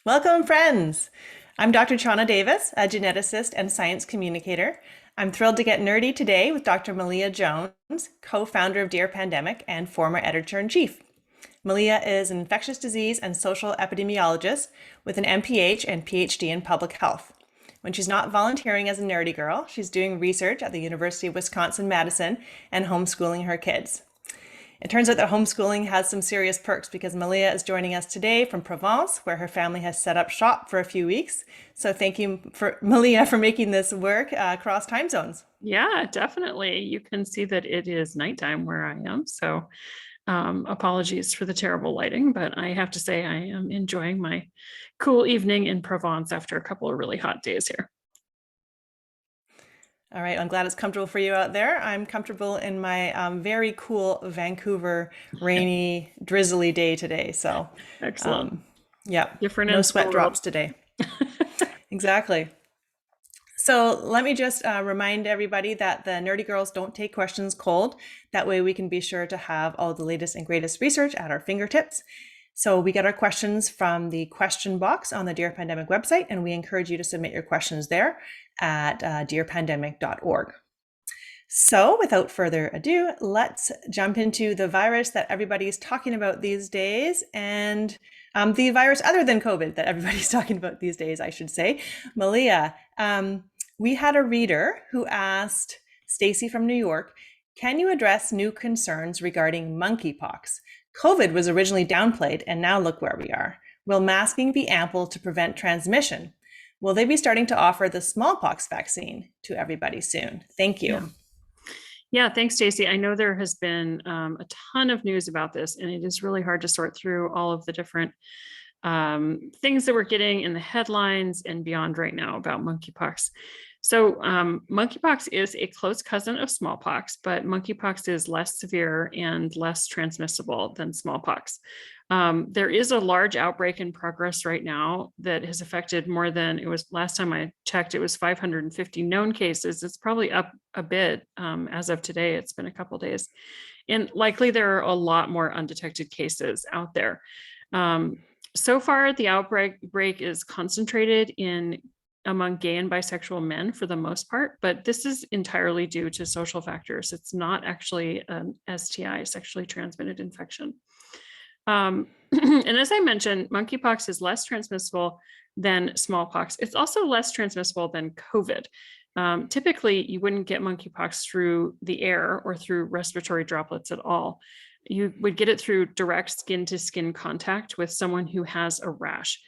Welcome, friends. I'm Dr. Chana Davis, a geneticist and science communicator. I'm thrilled to get nerdy today with Dr. Malia Jones, co-founder of Dear Pandemic and former editor-in-chief. Malia is an infectious disease and social epidemiologist with an MPH and PhD in public health. When she's not volunteering as a nerdy girl, she's doing research at the University of Wisconsin-Madison and homeschooling her kids. It turns out that homeschooling has some serious perks because Malia is joining us today from Provence, where her family has set up shop for a few weeks. So thank you for Malia for making this work across time zones. Yeah, definitely. You can see that it is nighttime where I am. So apologies for the terrible lighting, but I have to say I am enjoying my cool evening in Provence after a couple of really hot days here. All right, I'm glad it's comfortable for you out there. I'm comfortable in my very cool Vancouver rainy, drizzly day today. So, Excellent. yeah, Different no ends of the sweat world. drops today. Exactly. So let me just remind everybody that the Nerdy Girls don't take questions cold. That way we can be sure to have all the latest and greatest research at our fingertips. So we get our questions from the question box on the Dear Pandemic website, and we encourage you to submit your questions there at dearpandemic.org. So without further ado, let's jump into the virus that everybody's talking about these days, and the virus other than COVID that everybody's talking about these days, I should say. Malia, we had a reader who asked Stacy from New York, can you address new concerns regarding monkeypox? COVID was originally downplayed, and now look where we are. Will masking be ample to prevent transmission? Will they be starting to offer the smallpox vaccine to everybody soon? Thank you. Yeah. Yeah, thanks, Stacey. I know there has been a ton of news about this, and it is really hard to sort through all of the different things that we're getting in the headlines and beyond right now about monkeypox. So monkeypox is a close cousin of smallpox, but monkeypox is less severe and less transmissible than smallpox. There is a large outbreak in progress right now that has affected more than, it was last time I checked, it was 550 known cases. It's probably up a bit as of today. It's been a couple days. And likely there are a lot more undetected cases out there. So far, the outbreak is concentrated in among gay and bisexual men for the most part, but this is entirely due to social factors. It's not actually an STI, sexually transmitted infection. And as I mentioned, monkeypox is less transmissible than smallpox. It's also less transmissible than COVID. Typically, you wouldn't get monkeypox through the air or through respiratory droplets at all. You would get it through direct skin to skin contact with someone who has a rash.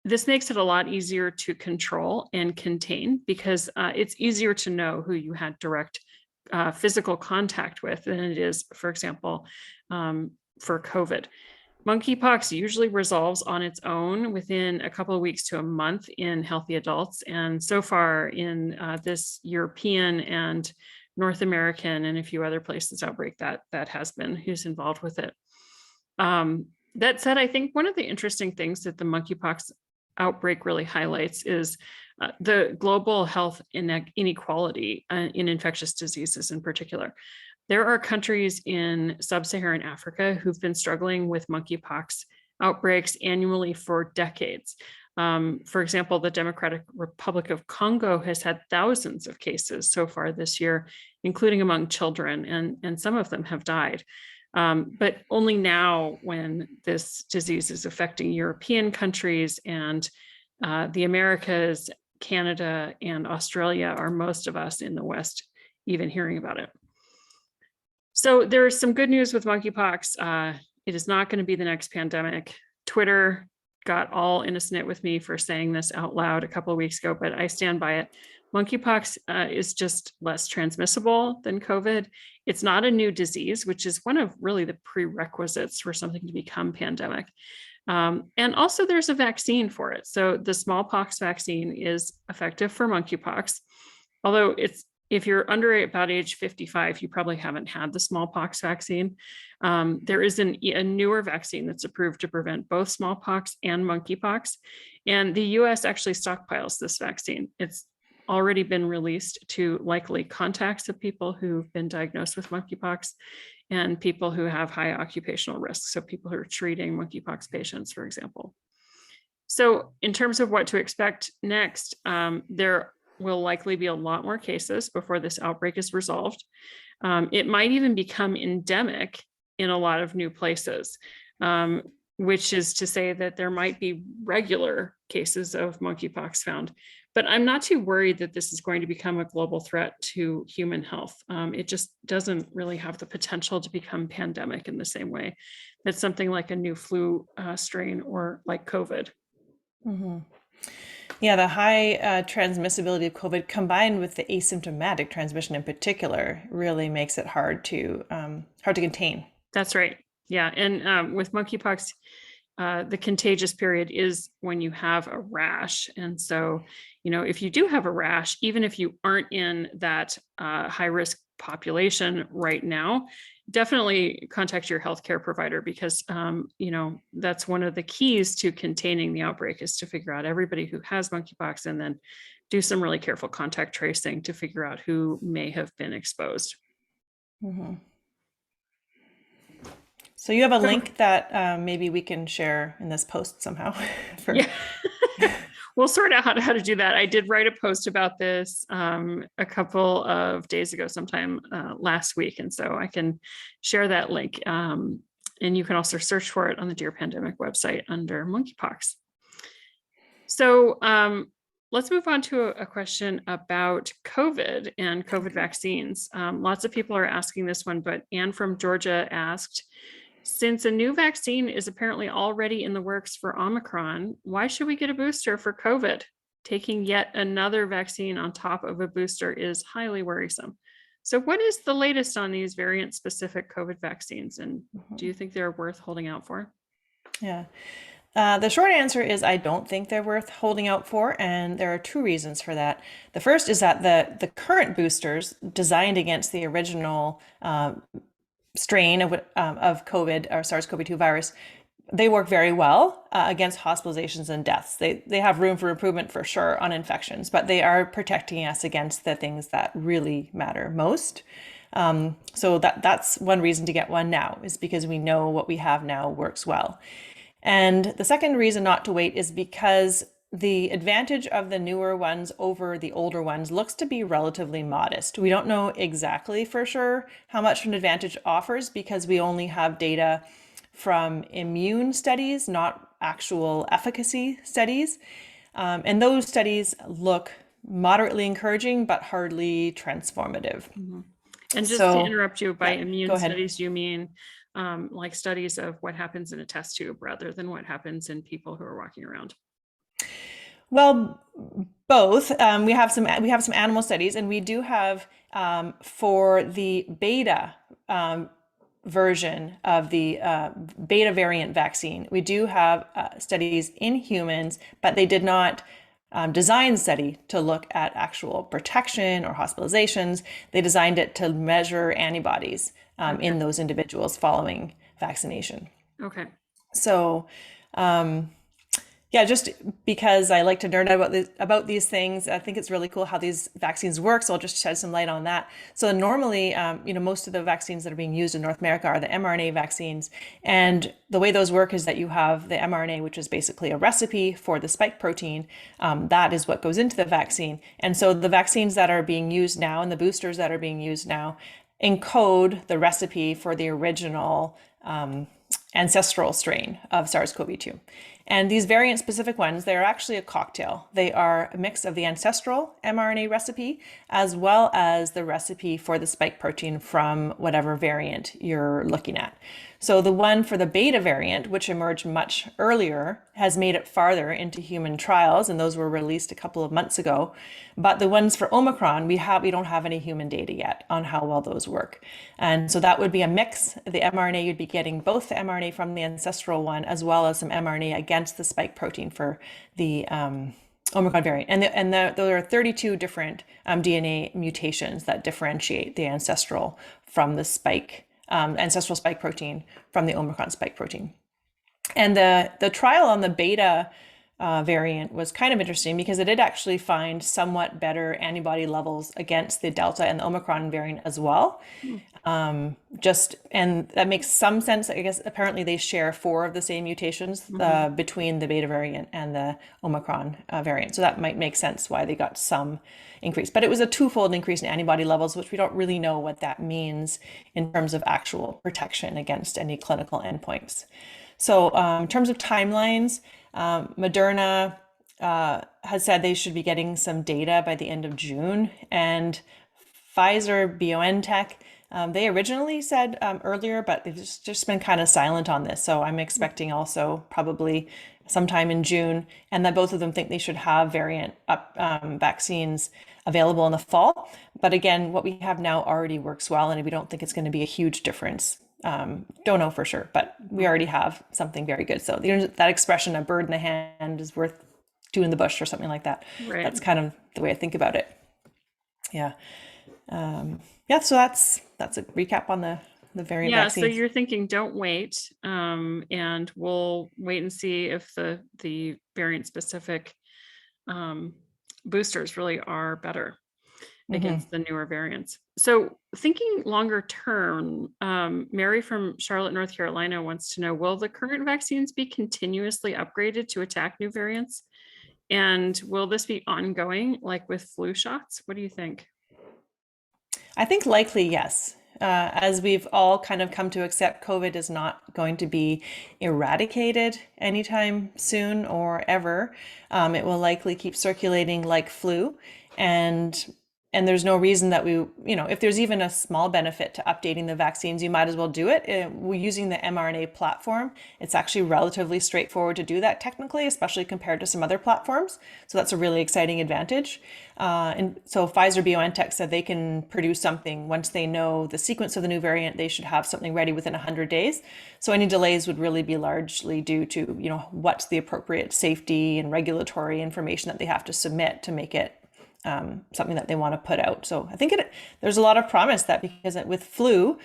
This makes it a lot easier to control and contain because it's easier to know who you had direct physical contact with than it is, for example, for COVID. Monkeypox usually resolves on its own within a couple of weeks to a month in healthy adults. And so far in this European and North American and a few other places outbreak that has been who's involved with it. That said, I think one of the interesting things that the monkeypox outbreak really highlights is the global health inequality in infectious diseases in particular. There are countries in sub-Saharan Africa who've been struggling with monkeypox outbreaks annually for decades. For example, the Democratic Republic of Congo has had thousands of cases so far this year, including among children, and some of them have died. But only now, when this disease is affecting European countries and the Americas, Canada, and Australia, are most of us in the West even hearing about it. So there's some good news with monkeypox. It is not going to be the next pandemic. Twitter got all innocent with me for saying this out loud a couple of weeks ago, but I stand by it. Monkeypox is just less transmissible than COVID. It's not a new disease, which is one of really the prerequisites for something to become pandemic. And also there's a vaccine for it. So the smallpox vaccine is effective for monkeypox, although if you're under about age 55, you probably haven't had the smallpox vaccine. There is a newer vaccine that's approved to prevent both smallpox and monkeypox. And the US actually stockpiles this vaccine. It's already been released to likely contacts of people who've been diagnosed with monkeypox and people who have high occupational risk. So people who are treating monkeypox patients, for example. So in terms of what to expect next, there will likely be a lot more cases before this outbreak is resolved. It might even become endemic in a lot of new places, which is to say that there might be regular cases of monkeypox found. But I'm not too worried that this is going to become a global threat to human health. It just doesn't really have the potential to become pandemic in the same way that something like a new flu strain or like COVID. Mhm. Yeah, the high transmissibility of COVID combined with the asymptomatic transmission in particular really makes it hard to contain. That's right. Yeah. And with monkeypox, the contagious period is when you have a rash. And so, if you do have a rash, even if you aren't in that high risk population right now, definitely contact your healthcare provider because, that's one of the keys to containing the outbreak is to figure out everybody who has monkeypox and then do some really careful contact tracing to figure out who may have been exposed. Mhm. So you have a So, link that maybe we can share in this post somehow for. yeah. We'll sort out how to do that. I did write a post about this a couple of days ago, sometime last week. And so I can share that link. And you can also search for it on the Dear Pandemic website under monkeypox. So let's move on to a question about COVID and COVID vaccines. Lots of people are asking this one, but Anne from Georgia asked, since a new vaccine is apparently already in the works for Omicron, why should we get a booster for COVID? Taking yet another vaccine on top of a booster is highly worrisome. So what is the latest on these variant-specific COVID vaccines, and do you think they're worth holding out for? Yeah. The short answer is I don't think they're worth holding out for, and there are two reasons for that. The first is that the current boosters designed against the original strain of COVID or SARS-CoV-2 virus, they work very well against hospitalizations and deaths. They have room for improvement for sure on infections, but they are protecting us against the things that really matter most. So that's one reason to get one now, is because we know what we have now works well. And the second reason not to wait is because the advantage of the newer ones over the older ones looks to be relatively modest. We don't know exactly for sure how much an advantage offers because we only have data from immune studies, not actual efficacy studies. And those studies look moderately encouraging, but hardly transformative. Mm-hmm. And just to So, interrupt you, by yeah, go immune ahead. studies, you mean like studies of what happens in a test tube rather than what happens in people who are walking around? Well, both. We have some animal studies, and we do have for the beta version of the beta variant vaccine. We do have studies in humans, but they did not design study to look at actual protection or hospitalizations. They designed it to measure antibodies Okay. in those individuals following vaccination. Okay. So, yeah, just because I like to nerd out about these things, I think it's really cool how these vaccines work. So I'll just shed some light on that. So normally, most of the vaccines that are being used in North America are the mRNA vaccines. And the way those work is that you have the mRNA, which is basically a recipe for the spike protein. That is what goes into the vaccine. And so the vaccines that are being used now and the boosters that are being used now encode the recipe for the original ancestral strain of SARS-CoV-2. And these variant specific ones, they're actually a cocktail. They are a mix of the ancestral mRNA recipe as well as the recipe for the spike protein from whatever variant you're looking at. So the one for the beta variant, which emerged much earlier, has made it farther into human trials, and those were released a couple of months ago. But the ones for Omicron, we don't have any human data yet on how well those work. And so that would be a mix. The mRNA, you'd be getting both the mRNA from the ancestral one as well as some mRNA against the spike protein for the Omicron variant. And there are 32 different DNA mutations that differentiate the ancestral from the ancestral spike protein from the Omicron spike protein. And the trial on the beta variant was kind of interesting because it did actually find somewhat better antibody levels against the Delta and the Omicron variant as well. And that makes some sense. I guess apparently they share four of the same mutations Mhm. between the beta variant and the Omicron variant. So that might make sense why they got some increase. But it was a twofold increase in antibody levels, which we don't really know what that means in terms of actual protection against any clinical endpoints. So, in terms of timelines, Moderna has said they should be getting some data by the end of June, and Pfizer BioNTech, they originally said earlier, but they've just been kind of silent on this. So I'm expecting also probably sometime in June, and that both of them think they should have variant vaccines available in the fall. But again, what we have now already works well, and we don't think it's going to be a huge difference. Don't know for sure, but we already have something very good. So that expression, a bird in the hand is worth two in the bush or something like that. Right. That's kind of the way I think about it. Yeah. Yeah, so that's a recap on the variant Yeah, so vaccines. you're thinking don't wait, and we'll wait and see if the variant specific um, boosters really are better Hmm. against the newer variants. So thinking longer term, Mary from Charlotte, North Carolina wants to know, will the current vaccines be continuously upgraded to attack new variants? And will this be ongoing, like with flu shots? What do you think? I think likely yes. As we've all kind of come to accept, COVID is not going to be eradicated anytime soon or ever. It will likely keep circulating like flu, and and there's no reason that if there's even a small benefit to updating the vaccines, you might as well do it. We're using the mRNA platform. It's actually relatively straightforward to do that technically, especially compared to some other platforms. So that's a really exciting advantage. And so Pfizer BioNTech said they can produce something once they know the sequence of the new variant. They should have something ready within 100 days. So any delays would really be largely due to, what's the appropriate safety and regulatory information that they have to submit to make it something that they want to put out. So I think there's a lot of promise that because with flu,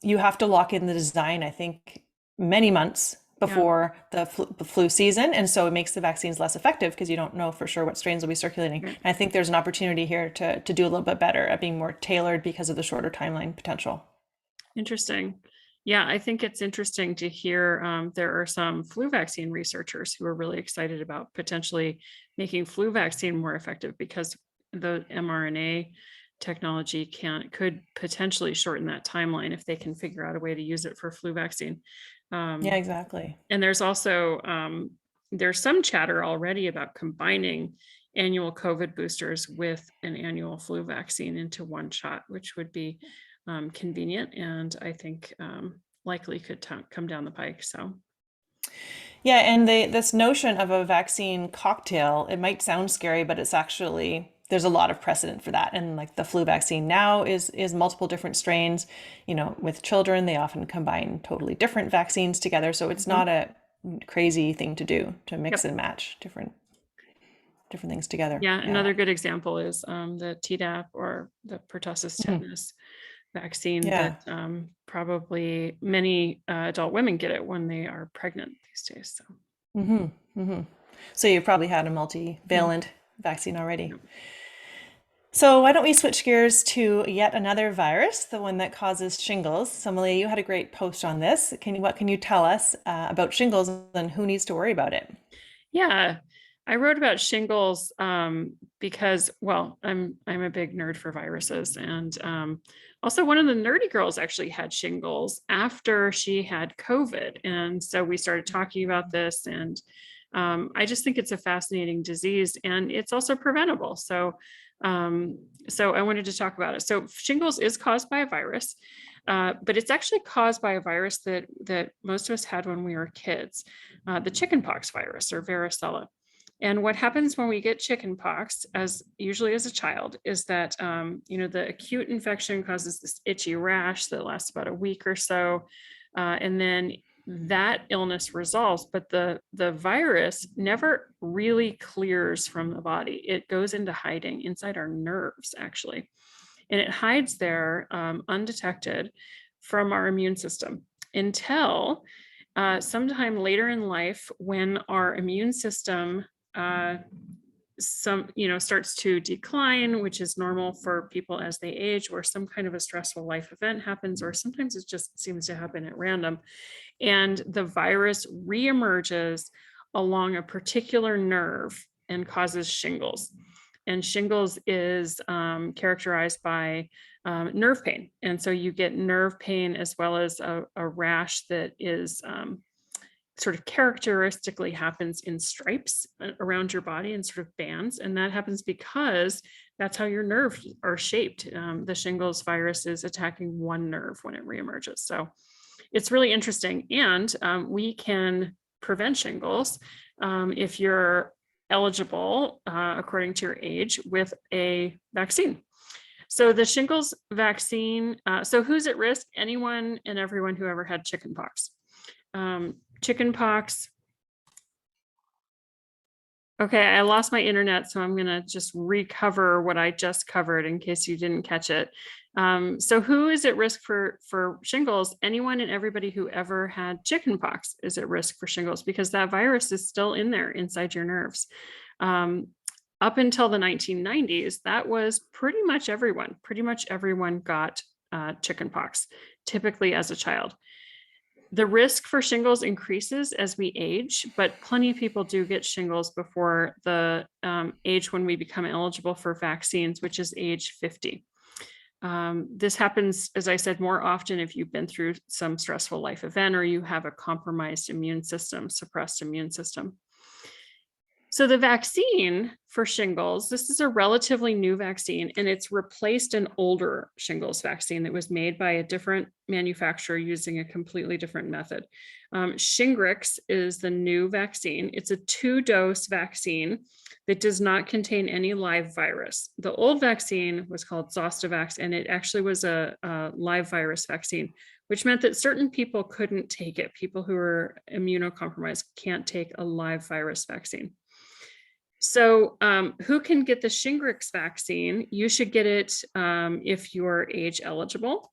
you have to lock in the design, I think, many months Yeah. before the flu season. And so it makes the vaccines less effective because you don't know for sure what strains will be circulating. Right. And I think there's an opportunity here to do a little bit better at being more tailored because of the shorter timeline potential. Interesting. Yeah, I think it's interesting to hear there are some flu vaccine researchers who are really excited about potentially making flu vaccine more effective because the mRNA technology could potentially shorten that timeline if they can figure out a way to use it for flu vaccine. Yeah, Um, exactly. and there's also there's some chatter already about combining annual COVID boosters with an annual flu vaccine into one shot, which would be convenient and I think likely could come down the pike. So Yeah, and this notion of a vaccine cocktail, it might sound scary, but it's actually there's a lot of precedent for that. And like the flu vaccine now is multiple different strains. With children, they often combine totally different vaccines together. So it's mhm. not a crazy thing to do to mix Yep. and match different things together. Yeah, Yeah. another good example is the Tdap or the pertussis Mhm. tetanus vaccine that Yeah. probably many adult women get it when they are pregnant these days. So Hmm. Hmm. So you probably had a mm, multivalent vaccine already. yep. So why don't we switch gears to yet another virus, the one that causes shingles? So Malia, you had a great post on this. What can you tell us about shingles and who needs to worry about it? Yeah, I wrote about shingles because, well, I'm a big nerd for viruses, and also one of the nerdy girls actually had shingles after she had COVID, and so we started talking about this, and I just think it's a fascinating disease, and it's also preventable. So I wanted to talk about it. So shingles is caused by a virus. But it's actually caused by a virus that most of us had when we were kids, the chickenpox virus or varicella. And what happens when we get chickenpox, as usually as a child, is that the acute infection causes this itchy rash that lasts about a week or so, and then that illness resolves. But the virus never really clears from the body; it goes into hiding inside our nerves, actually, and it hides there undetected from our immune system until sometime later in life when our immune system uh, starts to decline, which is normal for people as they age, or some kind of a stressful life event happens, or sometimes it just seems to happen at random. And the virus reemerges along a particular nerve and causes shingles. And shingles is characterized by nerve pain. And so you get nerve pain as well as a rash that is sort of characteristically happens in stripes around your body and sort of bands. And that happens because that's how your nerves are shaped. The shingles virus is attacking one nerve when it reemerges. So it's really interesting. And we can prevent shingles if you're eligible, according to your age, with a vaccine. So the shingles vaccine, so who's at risk? Anyone and everyone who ever had chickenpox. Chickenpox. Okay, I lost my internet, so I'm going to just recover what I just covered in case you didn't catch it. So who is at risk for shingles? Anyone and everybody who ever had chickenpox is at risk for shingles because that virus is still in there inside your nerves. Up until the 1990s, that was pretty much everyone. Pretty much everyone got chickenpox, typically as a child. The risk for shingles increases as we age, but plenty of people do get shingles before the age when we become eligible for vaccines, which is age 50. This happens, as I said, more often if you've been through some stressful life event or you have a compromised immune system, suppressed immune system. So the vaccine for shingles, this is a relatively new vaccine, and it's replaced an older shingles vaccine that was made by a different manufacturer using a completely different method. Shingrix is the new vaccine. It's a 2-dose vaccine that does not contain any live virus. The old vaccine was called Zostavax, and it actually was a live virus vaccine, which meant that certain people couldn't take it. People who are immunocompromised can't take a live virus vaccine. So who can get the Shingrix vaccine? You should get it if you're age eligible.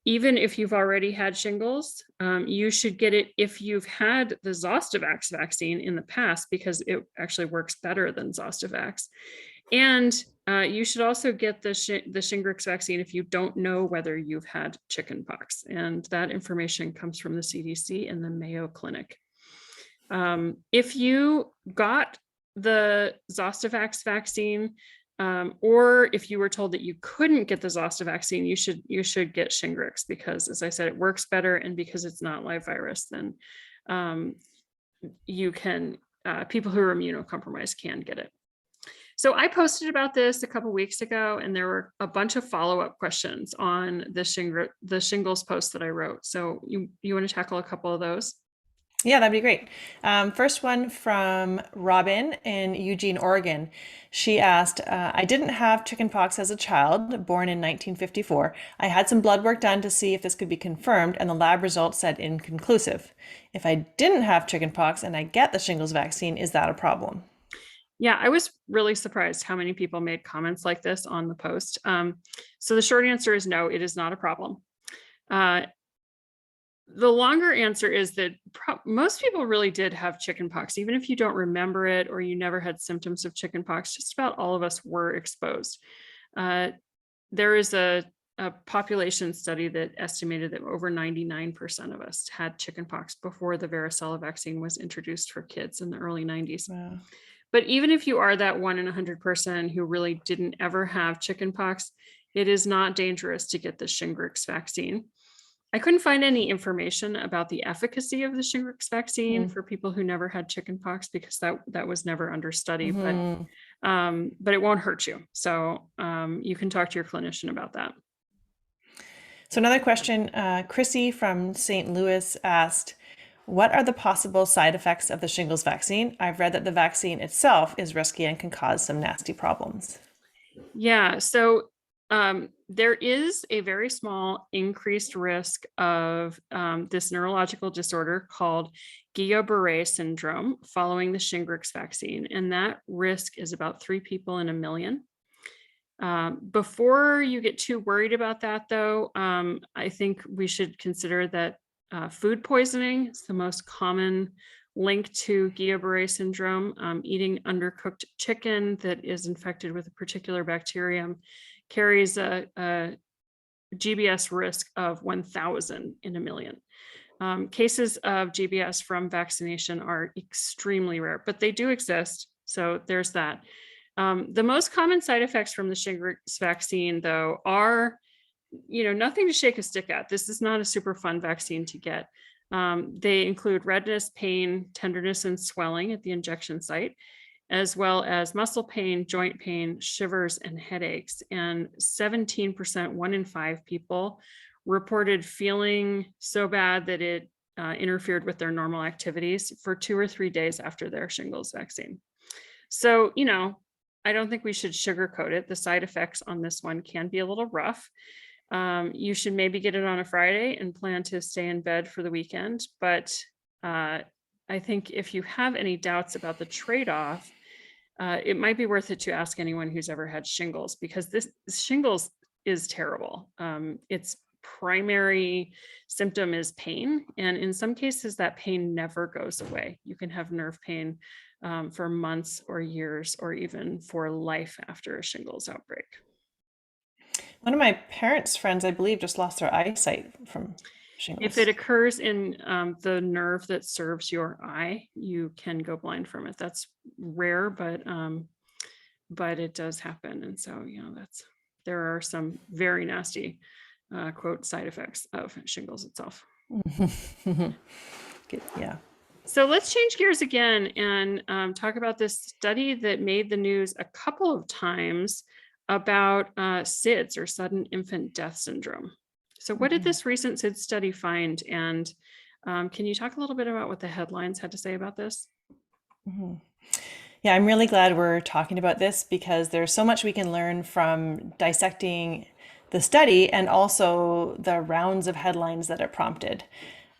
Even if you've already had shingles, you should get it if you've had the Zostavax vaccine in the past, because it actually works better than Zostavax. And you should also get the Shingrix vaccine if you don't know whether you've had chickenpox. And that information comes from the CDC and the Mayo Clinic. If you got the Zostavax vaccine, or if you were told that you couldn't get the Zosta vaccine, you should get Shingrix, because, as I said, it works better, and because it's not live virus, then you can people who are immunocompromised can get it. So I posted about this a couple of weeks ago, and there were a bunch of follow-up questions on the shingles post that I wrote. So you want to tackle a couple of those? Yeah, that'd be great. First one from Robin in Eugene, Oregon. She asked, I didn't have chickenpox as a child, born in 1954. I had some blood work done to see if this could be confirmed, and the lab results said inconclusive. If I didn't have chickenpox and I get the shingles vaccine, is that a problem? Yeah, I was really surprised how many people made comments like this on the post. So the short answer is no, it is not a problem. The longer answer is that most people really did have chickenpox, even if you don't remember it or you never had symptoms of chickenpox. Just about all of us were exposed. There is a population study that estimated that over 99% of us had chickenpox before the varicella vaccine was introduced for kids in the early 90s. Wow. But even if you are that 1 in 100 person who really didn't ever have chickenpox, it is not dangerous to get the Shingrix vaccine. I couldn't find any information about the efficacy of the Shingrix vaccine for people who never had chickenpox, because that was never under study, but it won't hurt you. So you can talk to your clinician about that. So another question, Chrissy from St. Louis asked, what are the possible side effects of the shingles vaccine? I've read that the vaccine itself is risky and can cause some nasty problems. Yeah, so there is a very small increased risk of this neurological disorder called Guillain-Barré syndrome following the Shingrix vaccine. And that risk is about 3 people in a million. Before you get too worried about that, though, I think we should consider that food poisoning is the most common linked to Guillain-Barré syndrome. Eating undercooked chicken that is infected with a particular bacterium carries a GBS risk of 1,000 in a million. Cases of GBS from vaccination are extremely rare, but they do exist. So there's that. The most common side effects from the Shinges vaccine, though, are, nothing to shake a stick at. This is not a super fun vaccine to get. They include redness, pain, tenderness, and swelling at the injection site, as well as muscle pain, joint pain, shivers, and headaches. And 17%, 1 in 5 people, reported feeling so bad that it interfered with their normal activities for 2 or 3 days after their shingles vaccine. So, I don't think we should sugarcoat it. The side effects on this one can be a little rough. You should maybe get it on a Friday and plan to stay in bed for the weekend. But I think if you have any doubts about the trade-off, it might be worth it to ask anyone who's ever had shingles, because this shingles is terrible. Its primary symptom is pain. And in some cases, that pain never goes away. You can have nerve pain for months or years, or even for life after a shingles outbreak. One of my parents' friends, I believe, just lost their eyesight from shingles. If it occurs in the nerve that serves your eye, you can go blind from it. That's rare, but it does happen. And so, there are some very nasty quote side effects of shingles itself. Yeah. So let's change gears again and talk about this study that made the news a couple of times about SIDS, or sudden infant death syndrome. So what did this recent SIDS study find? And can you talk a little bit about what the headlines had to say about this? Yeah, I'm really glad we're talking about this, because there's so much we can learn from dissecting the study and also the rounds of headlines that it prompted.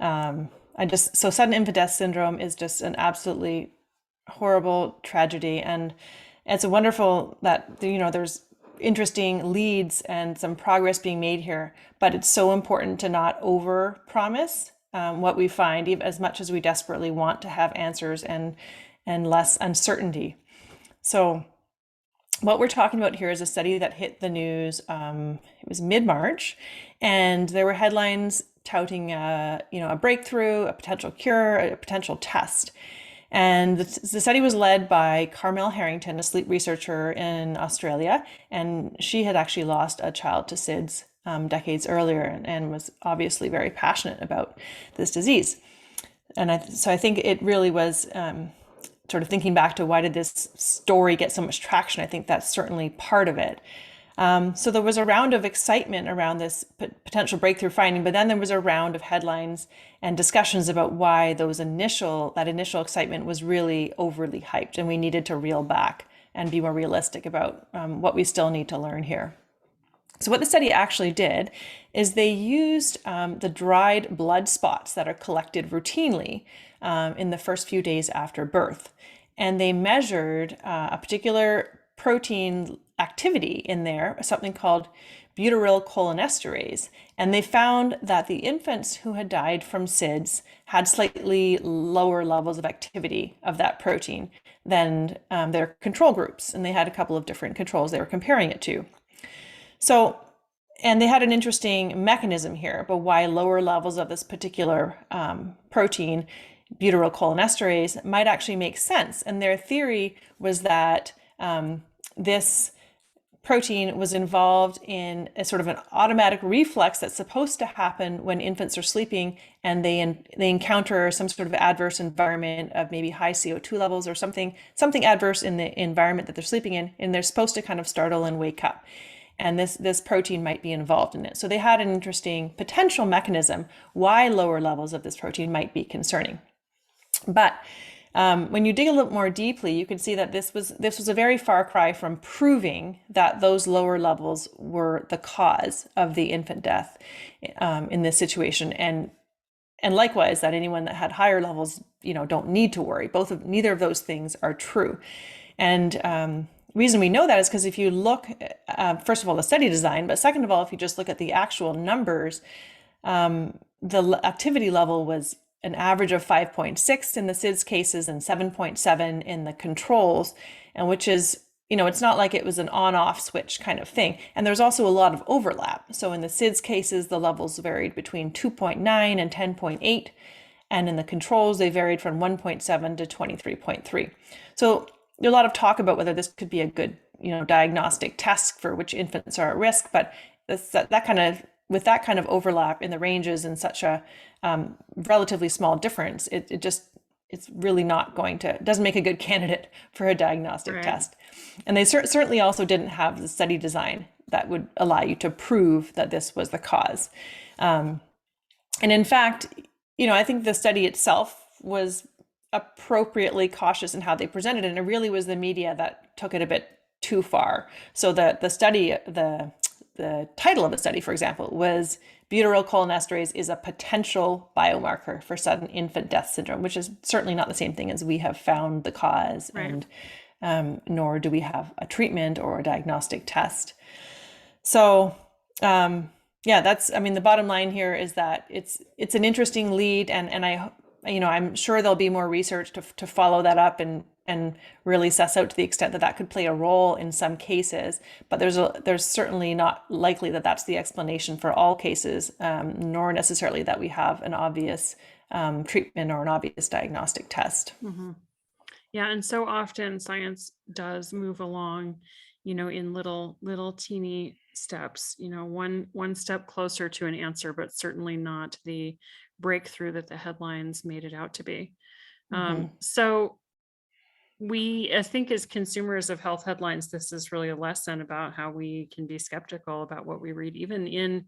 So sudden infant death syndrome is just an absolutely horrible tragedy. And it's wonderful that, there's interesting leads and some progress being made here, but it's so important to not over promise what we find, even as much as we desperately want to have answers and less uncertainty. So what we're talking about here is a study that hit the news. It was mid-March, and there were headlines touting a breakthrough, a potential cure, a potential test. And the study was led by Carmel Harrington, a sleep researcher in Australia, and she had actually lost a child to SIDS decades earlier, and was obviously very passionate about this disease. And so I think it really was sort of thinking back to why did this story get so much traction. I think that's certainly part of it. So there was a round of excitement around this potential breakthrough finding, but then there was a round of headlines and discussions about why that initial excitement was really overly hyped, and we needed to reel back and be more realistic about what we still need to learn here. So what the study actually did is they used the dried blood spots that are collected routinely in the first few days after birth, and they measured a particular protein activity in there, something called butyrylcholinesterase. And they found that the infants who had died from SIDS had slightly lower levels of activity of that protein than their control groups. And they had a couple of different controls they were comparing it to. So, and they had an interesting mechanism here about why lower levels of this particular protein, butyrylcholinesterase, might actually make sense. And their theory was that this protein was involved in a sort of an automatic reflex that's supposed to happen when infants are sleeping and they encounter some sort of adverse environment of maybe high CO2 levels or something adverse in the environment that they're sleeping in, and they're supposed to kind of startle and wake up. And this protein might be involved in it. So they had an interesting potential mechanism why lower levels of this protein might be concerning. But when you dig a little more deeply, you can see that this was a very far cry from proving that those lower levels were the cause of the infant death in this situation, and likewise that anyone that had higher levels, don't need to worry. Neither of those things are true. And reason we know that is because if you look, first of all, the study design, but second of all, if you just look at the actual numbers, the activity level was an average of 5.6 in the SIDS cases and 7.7 in the controls, and which is, it's not like it was an on-off switch kind of thing. And there's also a lot of overlap. So in the SIDS cases, the levels varied between 2.9 and 10.8. And in the controls, they varied from 1.7 to 23.3. So there's a lot of talk about whether this could be a good, diagnostic test for which infants are at risk. But with that kind of overlap in the ranges and such a relatively small difference, it's really not doesn't make a good candidate for a diagnostic test. And they certainly also didn't have the study design that would allow you to prove that this was the cause. And in fact, I think the study itself was appropriately cautious in how they presented it. And it really was the media that took it a bit too far. So the title of the study, for example, was Butyrylcholinesterase is a potential biomarker for sudden infant death syndrome, which is certainly not the same thing as we have found the cause, and nor do we have a treatment or a diagnostic test. So the bottom line here is that it's an interesting lead, and I'm sure there'll be more research to follow that up and really suss out to the extent that could play a role in some cases. But there's certainly not likely that that's the explanation for all cases, nor necessarily that we have an obvious treatment or an obvious diagnostic test. Mm-hmm. Yeah, and so often science does move along, in little teeny steps, one step closer to an answer, but certainly not the breakthrough that the headlines made it out to be. So I think as consumers of health headlines, this is really a lesson about how we can be skeptical about what we read, even in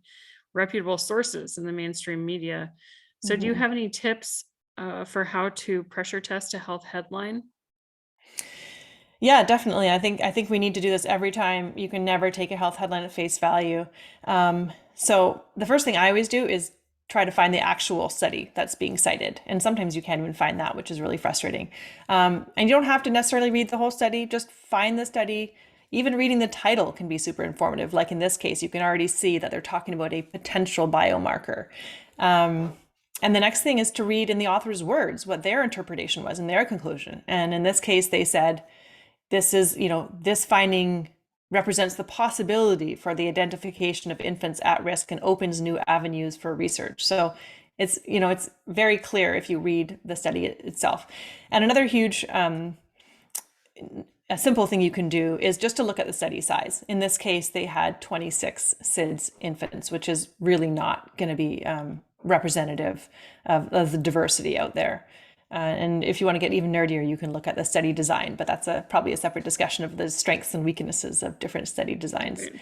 reputable sources in the mainstream media. So do you have any tips for how to pressure test a health headline? Yeah, definitely. I think we need to do this every time. You can never take a health headline at face value. So the first thing I always do is try to find the actual study that's being cited. And sometimes you can't even find that, which is really frustrating. And you don't have to necessarily read the whole study, just find the study. Even reading the title can be super informative. Like in this case, you can already see that they're talking about a potential biomarker. And the next thing is to read in the author's words what their interpretation was and their conclusion. And in this case, they said, this finding represents the possibility for the identification of infants at risk and opens new avenues for research. So it's very clear if you read the study itself. And another huge, a simple thing you can do is just to look at the study size. In this case, they had 26 SIDS infants, which is really not going to be representative of the diversity out there. And if you want to get even nerdier, you can look at the study design, but that's probably a separate discussion of the strengths and weaknesses of different study designs. Right.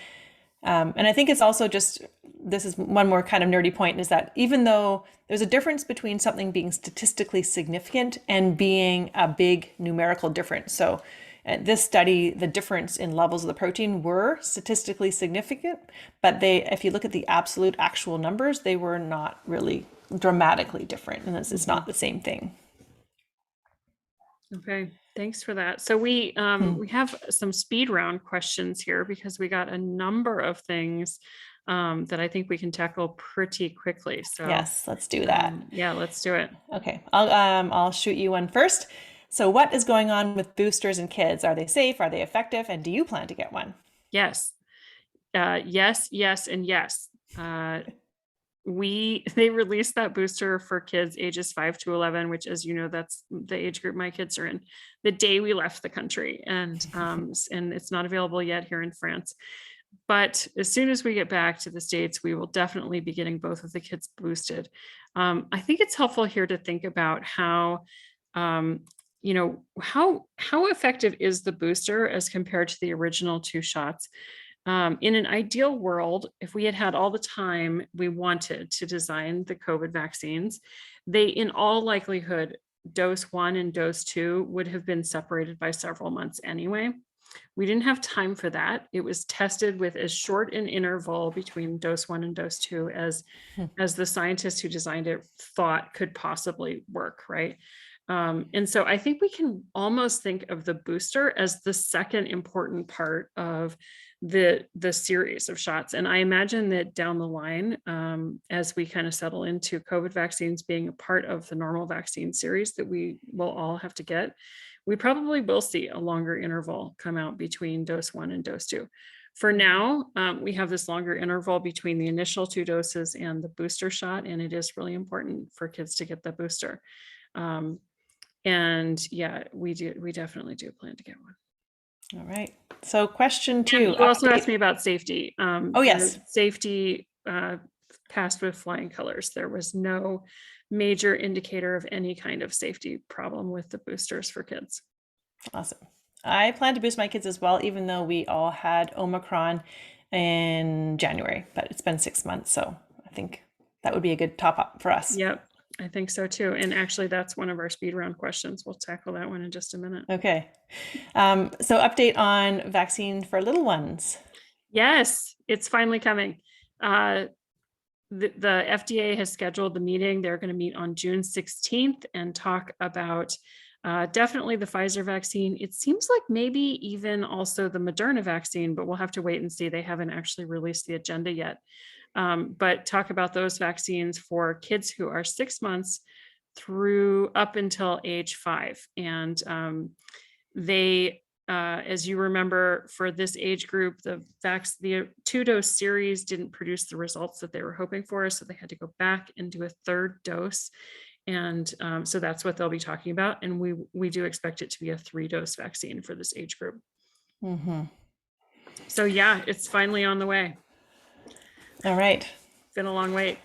And I think it's also this is one more kind of nerdy point, is that even though there's a difference between something being statistically significant and being a big numerical difference. So this study, the difference in levels of the protein were statistically significant, but if you look at the absolute actual numbers, they were not really dramatically different. And this is not the same thing. Okay, thanks for that. So we have some speed round questions here because we got a number of things that I think we can tackle pretty quickly. So yes, let's do that. Yeah, let's do it. Okay, I'll shoot you one first. So what is going on with boosters in kids? Are they safe? Are they effective? And do you plan to get one? Yes. Yes, and yes. They released that booster for kids ages 5 to 11, which, as you know, that's the age group my kids are in, the day we left the country. And it's not available yet here in France. But as soon as we get back to the States, we will definitely be getting both of the kids boosted. I think it's helpful here to think about how effective is the booster as compared to the original 2 shots. In an ideal world, if we had all the time we wanted to design the COVID vaccines, they, in all likelihood, dose 1 and dose 2 would have been separated by several months anyway. We didn't have time for that. It was tested with as short an interval between dose 1 and dose 2 as the scientists who designed it thought could possibly work, right? And so I think we can almost think of the booster as the second important part of the series of shots. And I imagine that down the line, as we kind of settle into COVID vaccines being a part of the normal vaccine series that we will all have to get, we probably will see a longer interval come out between dose 1 and dose 2. For now, we have this longer interval between the initial 2 doses and the booster shot, and it is really important for kids to get the booster. And yeah, we definitely do plan to get one. All right. So question 2. You also asked me about safety. Oh, yes. Safety passed with flying colors. There was no major indicator of any kind of safety problem with the boosters for kids. Awesome. I plan to boost my kids as well, even though we all had Omicron in January, but it's been 6 months. So I think that would be a good top up for us. Yep, I think so too. And actually that's one of our speed round questions. We'll tackle that one in just a minute. Okay. So update on vaccine for little ones. Yes, it's finally coming. The FDA has scheduled the meeting. They're going to meet on June 16th and talk about definitely the Pfizer vaccine. It seems like maybe even also the Moderna vaccine, but we'll have to wait and see. They haven't actually released the agenda yet. But talk about those vaccines for kids who are 6 months through up until age 5. And they, as you remember, for this age group, the 2-dose series didn't produce the results that they were hoping for, so they had to go back and do a 3rd dose. And so that's what they'll be talking about. And we do expect it to be a 3-dose vaccine for this age group. So yeah, it's finally on the way. All right. Been a long wait.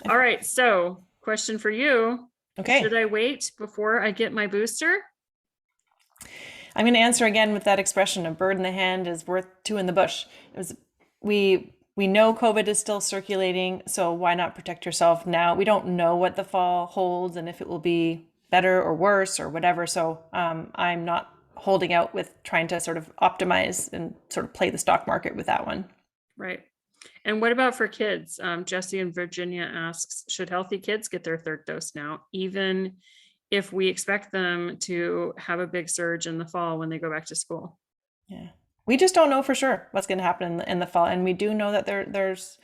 All right. So question for you. Okay. Should I wait before I get my booster? I'm going to answer again with that expression, a bird in the hand is worth 2 in the bush. We know COVID is still circulating, so why not protect yourself now? We don't know what the fall holds and if it will be better or worse or whatever. So I'm not holding out with trying to sort of optimize and sort of play the stock market with that one. Right. And what about for kids? Jesse in Virginia asks, should healthy kids get their 3rd dose now, even if we expect them to have a big surge in the fall when they go back to school? Yeah. We just don't know for sure what's going to happen in the fall. And we do know that there's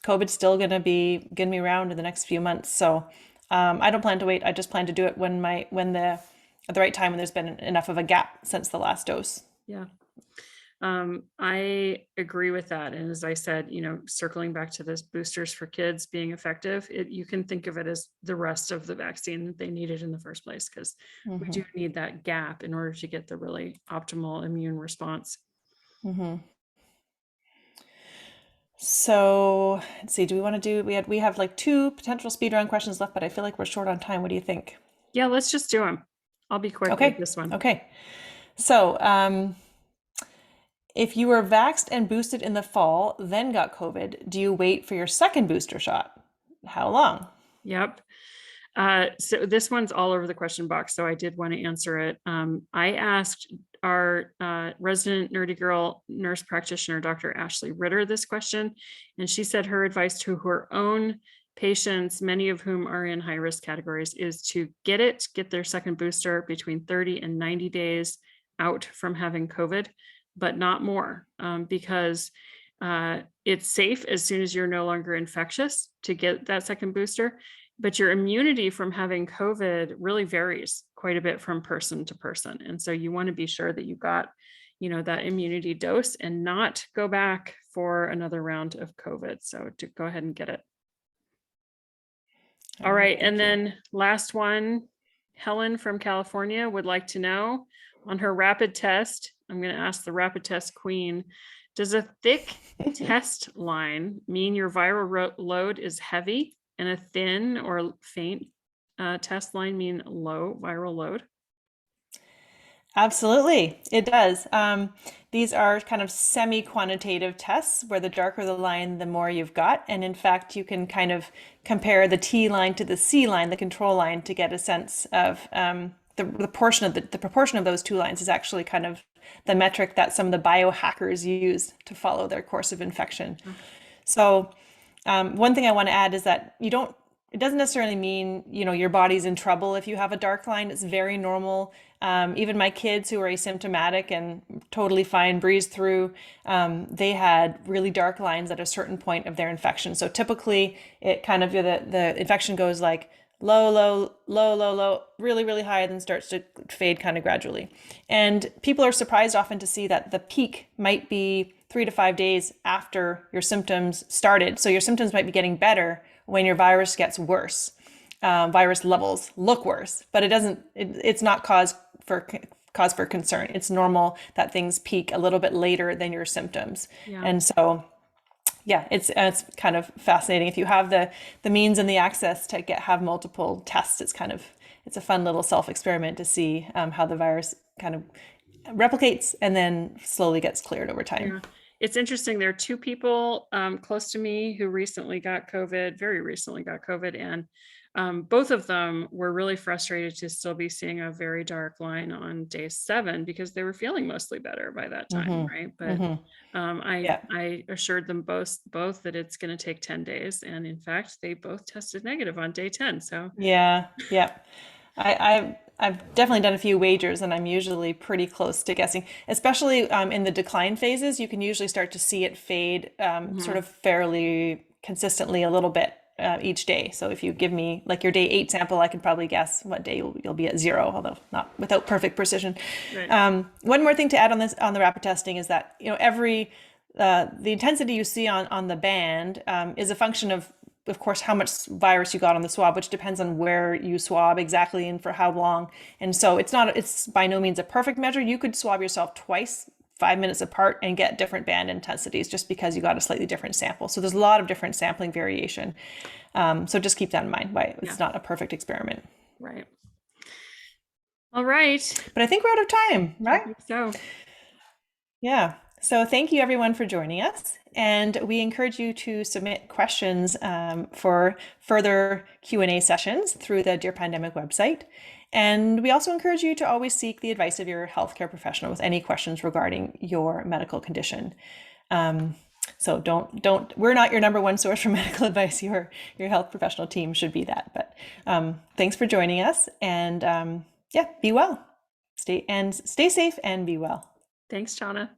COVID's still going to be around in the next few months. So I don't plan to wait. I just plan to do it at the right time when there's been enough of a gap since the last dose. Yeah. I agree with that. And as I said, circling back to this boosters for kids being effective, you can think of it as the rest of the vaccine that they needed in the first place, because we do need that gap in order to get the really optimal immune response. So let's see, do we want to do, we have like 2 potential speed round questions left, but I feel like we're short on time. What do you think? Yeah, let's just do them. I'll be quick with this one. Okay. So, if you were vaxxed and boosted in the fall, then got COVID, do you wait for your 2nd booster shot? How long? Yep. So this one's all over the question box, so I did want to answer it. I asked our resident nerdy girl nurse practitioner, Dr. Ashley Ritter, this question, and she said her advice to her own patients, many of whom are in high risk categories, is to get their 2nd booster between 30 and 90 days out from having COVID, but not more, because it's safe as soon as you're no longer infectious to get that 2nd booster. But your immunity from having COVID really varies quite a bit from person to person. And so you want to be sure that you got, that immunity dose and not go back for another round of COVID. So to go ahead and get it. All right. And then last one, Helen from California would like to know, on her rapid test, I'm going to ask the rapid test queen, does a thick test line mean your viral load is heavy, and a thin or faint test line mean low viral load? Absolutely, it does. These are kind of semi-quantitative tests where the darker the line, the more you've got. And in fact, you can kind of compare the T line to the C line, the control line, to get a sense of the proportion of those 2 lines is actually kind of the metric that some of the biohackers use to follow their course of infection. So one thing I want to add is that you don't it doesn't necessarily mean, your body's in trouble if you have a dark line. It's very normal. Even my kids who are asymptomatic and totally fine, breeze through, they had really dark lines at a certain point of their infection. So typically it kind of, the infection goes like low, low, low, low, low, really, really high, then starts to fade kind of gradually. And people are surprised often to see that the peak might be 3 to 5 days after your symptoms started. So your symptoms might be getting better when your virus gets worse. Virus levels look worse, but it doesn't. It's not cause for concern. It's normal that things peak a little bit later than your symptoms, Yeah. and so yeah, it's kind of fascinating. If you have the means and the access to have multiple tests, it's a fun little self experiment to see how the virus kind of replicates and then slowly gets cleared over time. Yeah. It's interesting. There are two people close to me who recently got COVID, very recently got COVID, and both of them were really frustrated to still be seeing a very dark line on day 7 because they were feeling mostly better by that time, Mm-hmm. right? But Mm-hmm. Yeah. I assured them both that it's going to take 10 days, and in fact, they both tested negative on day 10. So Yeah. Yeah. I've definitely done a few wagers, and I'm usually pretty close to guessing. Especially in the decline phases, you can usually start to see it fade sort mhm, of fairly consistently a little bit each day. So if you give me like your day 8 sample, I can probably guess what day you'll be at 0, although not without perfect precision. right. One more thing to add on the rapid testing is that every the intensity you see on the band is a function of course, how much virus you got on the swab, which depends on where you swab exactly and for how long. And so it's by no means a perfect measure. You could swab yourself twice, 5 minutes apart, and get different band intensities just because you got a slightly different sample. So there's a lot of different sampling variation. So just keep that in mind, why Yeah, it's not a perfect experiment. right. All right. But I think we're out of time, I right? think so. Yeah. So thank you everyone for joining us. And we encourage you to submit questions for further Q&A sessions through the Dear Pandemic website. And we also encourage you to always seek the advice of your healthcare professional with any questions regarding your medical condition. So we're not your number one source for medical advice. Your health professional team should be that. But thanks for joining us, and yeah, be well. Stay safe and be well. Thanks, Chana.